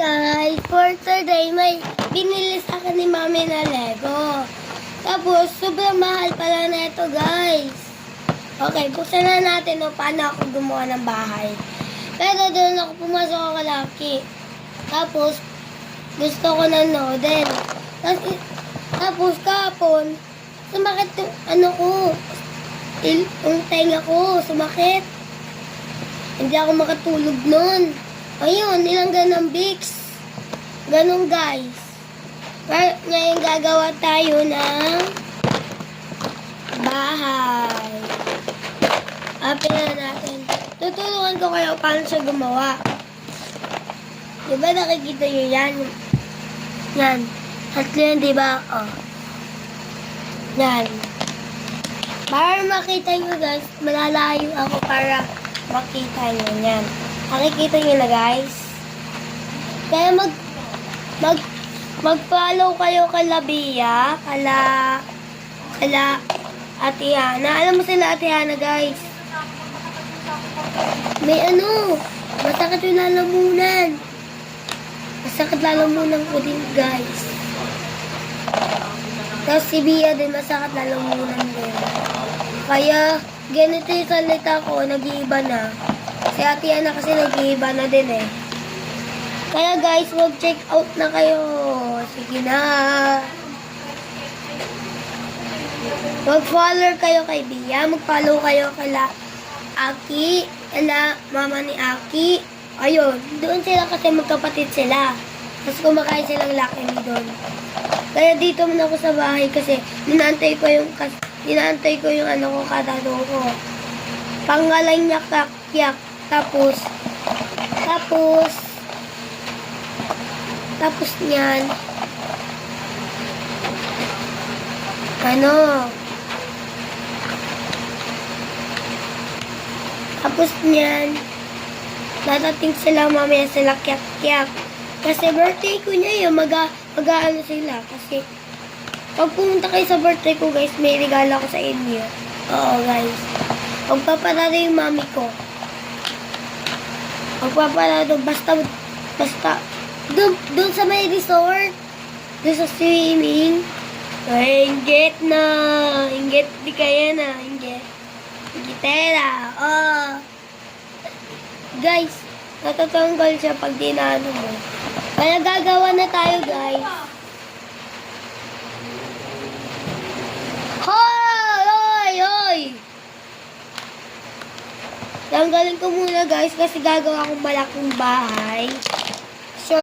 guys, for today may binili sa akin ni mami na Lego. Tapos, sobrang mahal pala na ito guys. Okay, buksan na natin paano ako gumawa ng bahay. Pero doon ako pumasok ako kalaki. Tapos, gusto ko ng noodle. Tapos kahapon, sumakit yung yung tenga ko, sumakit. Hindi ako makatulog nun. Ayun, nilanggan ng Vicks. Ganun guys. Ngayon gagawa tayo ng bahay. Open na natin. Tutulungan ko kayo paano siya gumawa. Diba nakikita nyo yan? Yan. Tatlo yan, diba? Oh. Yan. Para makita nyo guys, malalayo ako para makita nyo yan. Nakikita nyo na guys. Kaya mag-follow kayo kala Bia, kala Ate Hana. Alam mo sila Ate Hana guys. May masakit yung lalamunan. Masakit lalamunan ko din guys. Tapos si Bia din masakit lalamunan din. Kaya ganito yung salita ko, nag-iiba na. Si Ate Ana kasi nag-iiba na din eh. Kaya guys, mag-check out na kayo. Sige na. Mag-follow kayo kay Bia. Mag-follow kayo kala Aki. Kala mama ni Aki. Ayun. Doon sila kasi magkapatid sila. Tapos kumakain silang Lucky Me doon. Kaya dito muna ako sa bahay kasi ninantay ko yung kadado ko. Pangalan niya Kakyak. Tapos niyan, tapos niyan, dadating sila mamaya sila Kyak-Kyak. Kasi birthday ko niya yun, mag-aano sila. Kasi, pag pumunta kayo sa birthday ko guys, may regalo ako sa inyo. Oo guys. Magpaparado yung mami ko. Magpaparado, basta, doon sa may resort, doon sa swimming. Ay, inggit na. Inggit, di kaya na. Inggit. Inggitera. Oh. Guys, natatanggal siya pag dinano mo. Kaya gagawa na tayo, guys. Hoy! Tanggalin ko muna, guys, kasi gagawa akong malaking bahay.